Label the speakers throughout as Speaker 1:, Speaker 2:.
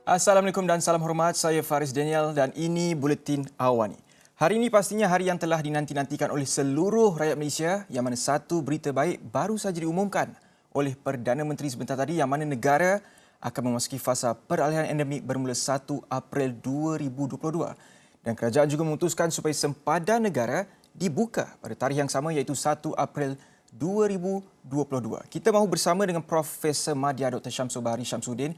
Speaker 1: Assalamualaikum dan salam hormat. Saya Faris Daniel dan ini Buletin Awani. Hari ini pastinya hari yang telah dinanti-nantikan oleh seluruh rakyat Malaysia, yang mana satu berita baik baru saja diumumkan oleh Perdana Menteri sebentar tadi, yang mana negara akan memasuki fasa peralihan endemik bermula 1 April 2022. Dan kerajaan juga memutuskan supaya sempadan negara dibuka pada tarikh yang sama, iaitu 1 April 2022. Kita mahu bersama dengan Profesor Madya Dr. Syamsul Bahari Syamsuddin,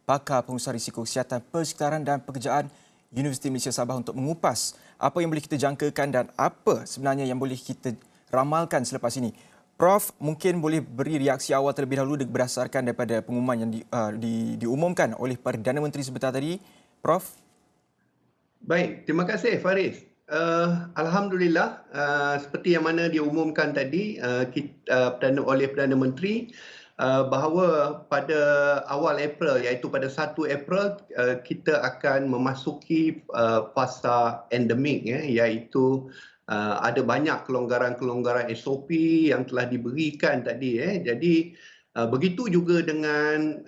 Speaker 1: pakar pengusaha risiko kesihatan persekitaran dan pekerjaan Universiti Malaysia Sabah, untuk mengupas apa yang boleh kita jangkakan dan apa sebenarnya yang boleh kita ramalkan selepas ini. Prof, mungkin boleh beri reaksi awal terlebih dahulu berdasarkan daripada pengumuman yang diumumkan oleh Perdana Menteri sebentar tadi. Prof?
Speaker 2: Baik, terima kasih Faris. Alhamdulillah, seperti yang mana diumumkan tadi oleh Perdana Menteri, bahawa pada awal April, iaitu pada 1 April, kita akan memasuki fasa endemik, iaitu ada banyak kelonggaran-kelonggaran SOP yang telah diberikan tadi. Jadi begitu juga dengan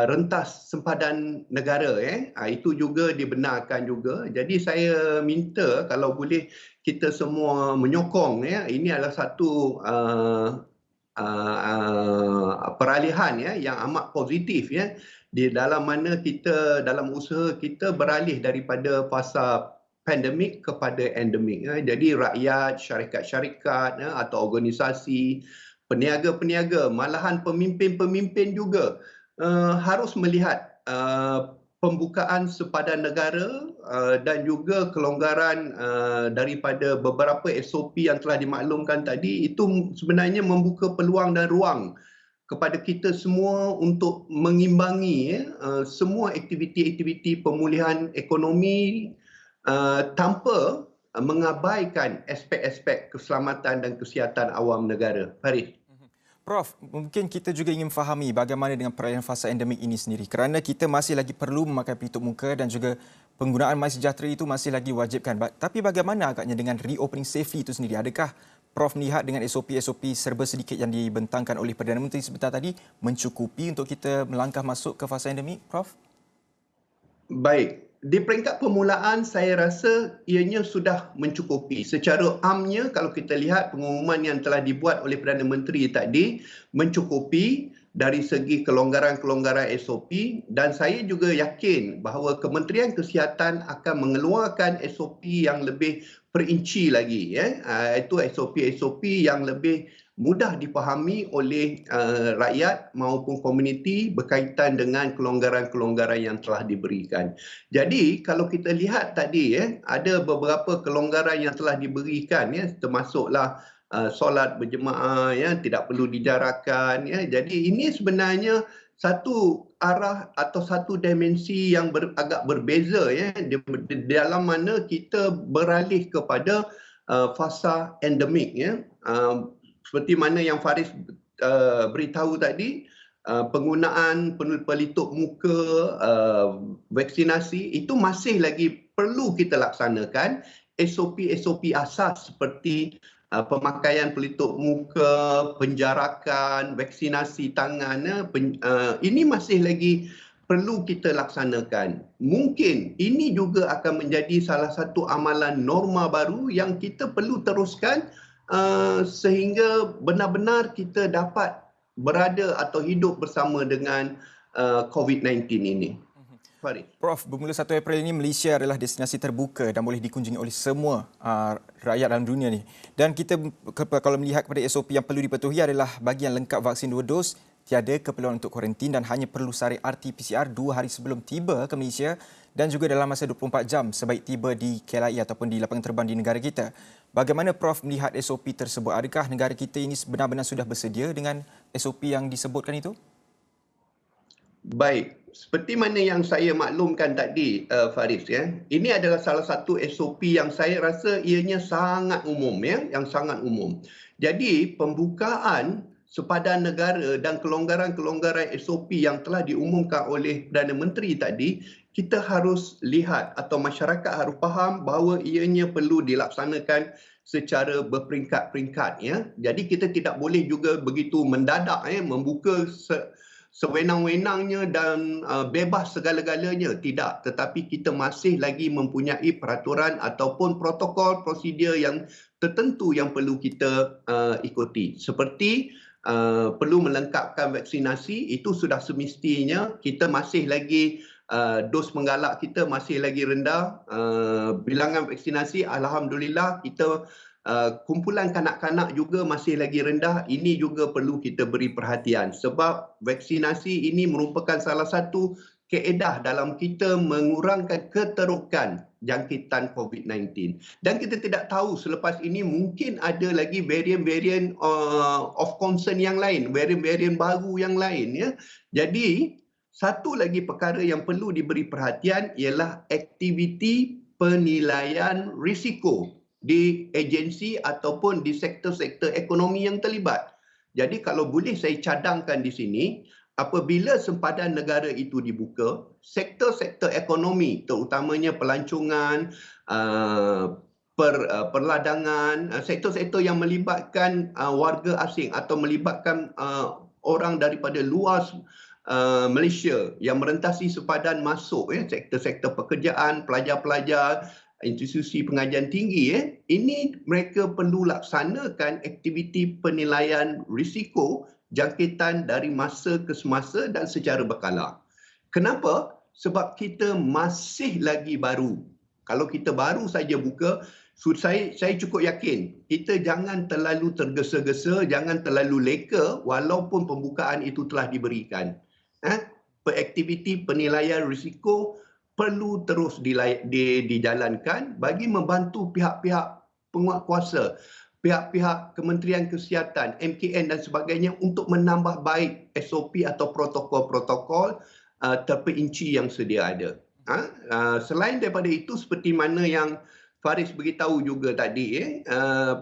Speaker 2: rentas sempadan negara, itu juga dibenarkan juga. Jadi saya minta kalau boleh kita semua menyokong, ini adalah satu peralihan yang amat positif, di dalam mana kita dalam usaha kita beralih daripada fasa pandemik kepada endemik. Jadi rakyat, syarikat-syarikat atau organisasi, peniaga-peniaga, malahan pemimpin-pemimpin juga harus melihat pembukaan sempadan negara dan juga kelonggaran daripada beberapa SOP yang telah dimaklumkan tadi, itu sebenarnya membuka peluang dan ruang kepada kita semua untuk mengimbangi semua aktiviti-aktiviti pemulihan ekonomi tanpa mengabaikan aspek-aspek keselamatan dan kesihatan awam negara. Farid.
Speaker 1: Prof, mungkin kita juga ingin fahami bagaimana dengan perayaan fasa endemik ini sendiri, kerana kita masih lagi perlu memakai pelitup muka dan juga penggunaan MySejahtera itu masih lagi wajibkan. Tapi bagaimana agaknya dengan reopening safely itu sendiri? Adakah Prof melihat dengan SOP-SOP serba sedikit yang dibentangkan oleh Perdana Menteri sebentar tadi mencukupi untuk kita melangkah masuk ke fasa endemik, Prof?
Speaker 2: Baik, di peringkat permulaan saya rasa ianya sudah mencukupi. Secara amnya kalau kita lihat pengumuman yang telah dibuat oleh Perdana Menteri tadi mencukupi dari segi kelonggaran-kelonggaran SOP, dan saya juga yakin bahawa Kementerian Kesihatan akan mengeluarkan SOP yang lebih perinci lagi, itu SOP-SOP yang lebih mudah dipahami oleh rakyat maupun komuniti berkaitan dengan kelonggaran-kelonggaran yang telah diberikan. Jadi kalau kita lihat tadi, ada beberapa kelonggaran yang telah diberikan, termasuklah solat berjemaah, tidak perlu dijarakkan. Jadi ini sebenarnya satu arah atau satu dimensi yang agak berbeza, di dalam mana kita beralih kepada fasa endemik. Seperti mana yang Faris beritahu tadi, penggunaan pelitup muka, vaksinasi itu masih lagi perlu kita laksanakan. SOP-SOP asas seperti pemakaian pelitup muka, penjarakan, vaksinasi tangan, ini masih lagi perlu kita laksanakan. Mungkin ini juga akan menjadi salah satu amalan norma baru yang kita perlu teruskan sehingga benar-benar kita dapat berada atau hidup bersama dengan COVID-19 ini. Farid.
Speaker 1: Prof, bermula 1 April ini Malaysia adalah destinasi terbuka dan boleh dikunjungi oleh semua rakyat dalam dunia ni. Dan kita kalau melihat kepada SOP yang perlu dipatuhi adalah bagi yang lengkap vaksin 2 dos, tiada keperluan untuk kuarantin dan hanya perlu saring RT-PCR 2 hari sebelum tiba ke Malaysia, dan juga dalam masa 24 jam sebaik tiba di KLIA ataupun di lapangan terbang di negara kita. Bagaimana Prof melihat SOP tersebut? Adakah negara kita ini benar-benar sudah bersedia dengan SOP yang disebutkan itu?
Speaker 2: Baik, seperti mana yang saya maklumkan tadi, Faris, ini adalah salah satu SOP yang saya rasa ianya sangat umum, yang sangat umum. Jadi pembukaan sempadan negara dan kelonggaran-kelonggaran SOP yang telah diumumkan oleh Perdana Menteri tadi, kita harus lihat atau masyarakat harus faham bahawa ianya perlu dilaksanakan secara berperingkat-peringkat. Jadi kita tidak boleh juga begitu mendadak membuka sewenang-wenangnya dan bebas segala-galanya, tidak, tetapi kita masih lagi mempunyai peraturan ataupun protokol prosedur yang tertentu yang perlu kita ikuti, seperti perlu melengkapkan vaksinasi. Itu sudah semestinya. Kita masih lagi dos penggalak kita masih lagi rendah. Bilangan vaksinasi alhamdulillah kita kumpulan kanak-kanak juga masih lagi rendah. Ini juga perlu kita beri perhatian sebab vaksinasi ini merupakan salah satu kaedah dalam kita mengurangkan keterukan jangkitan COVID-19. Dan kita tidak tahu selepas ini mungkin ada lagi varian-varian of concern yang lain, varian-varian baru yang lain, ya. Jadi satu lagi perkara yang perlu diberi perhatian ialah aktiviti penilaian risiko di agensi ataupun di sektor-sektor ekonomi yang terlibat. Jadi kalau boleh saya cadangkan di sini, apabila sempadan negara itu dibuka, sektor-sektor ekonomi terutamanya pelancongan, perladangan, sektor-sektor yang melibatkan warga asing atau melibatkan orang daripada luar Malaysia yang merentasi sempadan masuk, sektor-sektor pekerjaan, pelajar-pelajar, institusi pengajian tinggi, ini mereka perlu laksanakan aktiviti penilaian risiko jangkitan dari masa ke semasa dan secara berkala. Kenapa? Sebab kita masih lagi baru. Kalau kita baru saja buka, saya cukup yakin kita jangan terlalu tergesa-gesa, jangan terlalu leka walaupun pembukaan itu telah diberikan. Aktiviti penilaian risiko perlu terus dijalankan bagi membantu pihak-pihak penguatkuasa, pihak-pihak Kementerian Kesihatan, MKN dan sebagainya untuk menambah baik SOP atau protokol-protokol terperinci yang sedia ada. Selain daripada itu, seperti mana yang Faris beritahu juga tadi,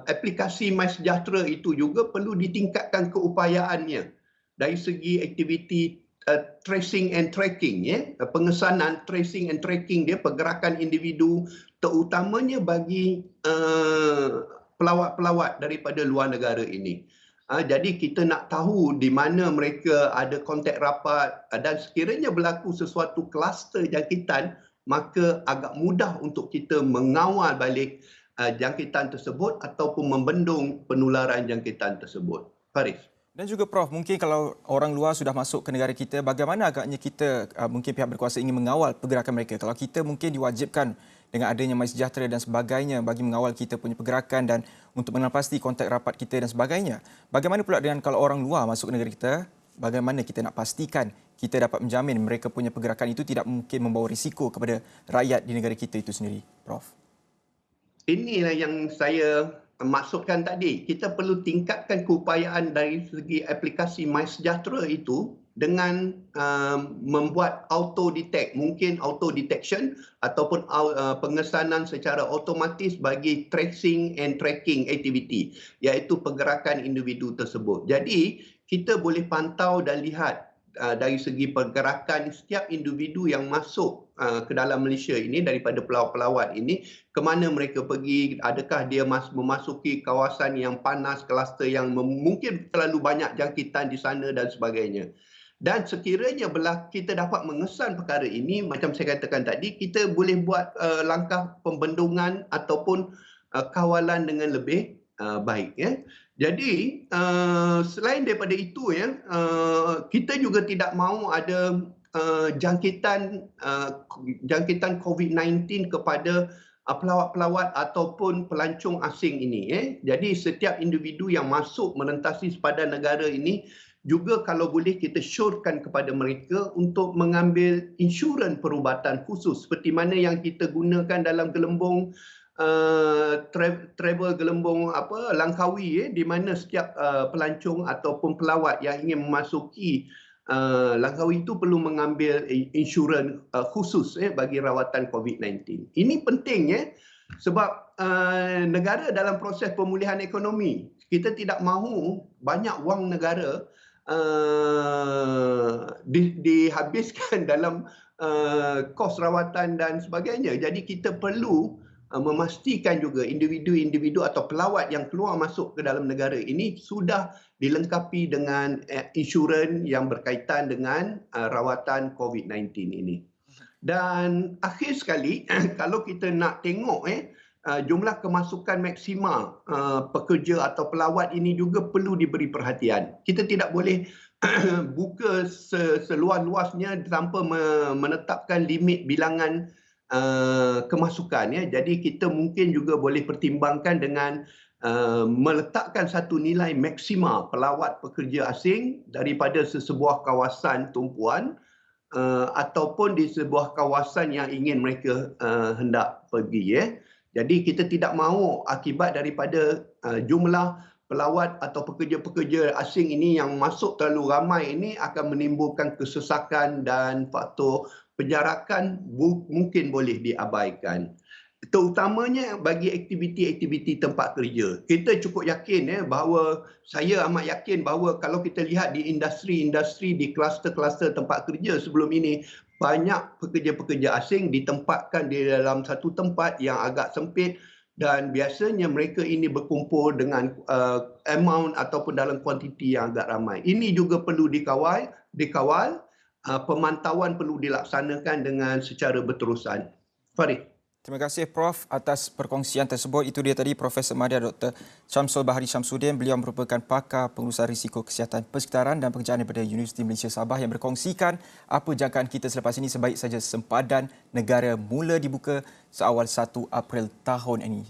Speaker 2: aplikasi MySejahtera itu juga perlu ditingkatkan keupayaannya dari segi aktiviti tracing and tracking, pengesanan tracing and tracking dia, pergerakan individu terutamanya bagi pelawat-pelawat daripada luar negara ini. Jadi kita nak tahu di mana mereka ada kontak rapat dan sekiranya berlaku sesuatu kluster jangkitan, maka agak mudah untuk kita mengawal balik jangkitan tersebut ataupun membendung penularan jangkitan tersebut. Faris.
Speaker 1: Dan juga Prof, mungkin kalau orang luar sudah masuk ke negara kita, bagaimana agaknya kita, mungkin pihak berkuasa ingin mengawal pergerakan mereka? Kalau kita mungkin diwajibkan dengan adanya MySejahtera dan sebagainya bagi mengawal kita punya pergerakan dan untuk mengenal pasti kontak rapat kita dan sebagainya. Bagaimana pula dengan kalau orang luar masuk ke negara kita, bagaimana kita nak pastikan kita dapat menjamin mereka punya pergerakan itu tidak mungkin membawa risiko kepada rakyat di negara kita itu sendiri, Prof?
Speaker 2: Inilah yang saya maksudkan tadi. Kita perlu tingkatkan keupayaan dari segi aplikasi MySejahtera itu dengan membuat auto detect, mungkin auto detection ataupun pengesanan secara otomatis bagi tracing and tracking activity, iaitu pergerakan individu tersebut. Jadi kita boleh pantau dan lihat dari segi pergerakan setiap individu yang masuk ke dalam Malaysia ini daripada pelawat-pelawat ini, ke mana mereka pergi, adakah dia memasuki kawasan yang panas, kluster yang mungkin terlalu banyak jangkitan di sana dan sebagainya. Dan sekiranya kita dapat mengesan perkara ini, macam saya katakan tadi, kita boleh buat langkah pembendungan ataupun kawalan dengan lebih baik. Jadi selain daripada itu, kita juga tidak mahu ada jangkitan COVID-19 kepada pelawat-pelawat ataupun pelancong asing ini. Jadi setiap individu yang masuk merentasi sempadan negara ini juga kalau boleh kita syorkan kepada mereka untuk mengambil insurans perubatan khusus seperti mana yang kita gunakan dalam gelembung travel gelembung Langkawi, di mana setiap pelancong ataupun pelawat yang ingin memasuki Langkawi itu perlu mengambil insurans khusus bagi rawatan COVID-19. Ini penting sebab negara dalam proses pemulihan ekonomi. Kita tidak mahu banyak wang negara dihabiskan dalam kos rawatan dan sebagainya. Jadi kita perlu memastikan juga individu-individu atau pelawat yang keluar masuk ke dalam negara ini sudah dilengkapi dengan insurans yang berkaitan dengan rawatan COVID-19 ini. Dan akhir sekali, kalau kita nak tengok jumlah kemasukan maksima pekerja atau pelawat ini juga perlu diberi perhatian. Kita tidak boleh buka seluas-luasnya tanpa menetapkan limit bilangan kemasukan. Jadi kita mungkin juga boleh pertimbangkan dengan meletakkan satu nilai maksima pelawat pekerja asing daripada sesebuah kawasan tumpuan ataupun di sebuah kawasan yang ingin mereka hendak pergi. Jadi kita tidak mahu akibat daripada jumlah pelawat atau pekerja-pekerja asing ini yang masuk terlalu ramai ini akan menimbulkan kesesakan dan faktor penjarakan mungkin boleh diabaikan. Terutamanya bagi aktiviti-aktiviti tempat kerja. Kita cukup yakin bahawa saya amat yakin bahawa kalau kita lihat di industri-industri di kluster-kluster tempat kerja sebelum ini, banyak pekerja-pekerja asing ditempatkan di dalam satu tempat yang agak sempit dan biasanya mereka ini berkumpul dengan amount ataupun dalam kuantiti yang agak ramai. Ini juga perlu dikawal, pemantauan perlu dilaksanakan dengan secara berterusan. Farid.
Speaker 1: Terima kasih Prof atas perkongsian tersebut. Itu dia tadi Profesor Madya Dr. Syamsul Bahari Syamsuddin. Beliau merupakan pakar pengurusan risiko kesihatan persekitaran dan pekerjaan daripada Universiti Malaysia Sabah yang berkongsikan apa jangkaan kita selepas ini sebaik saja sempadan negara mula dibuka seawal 1 April tahun ini.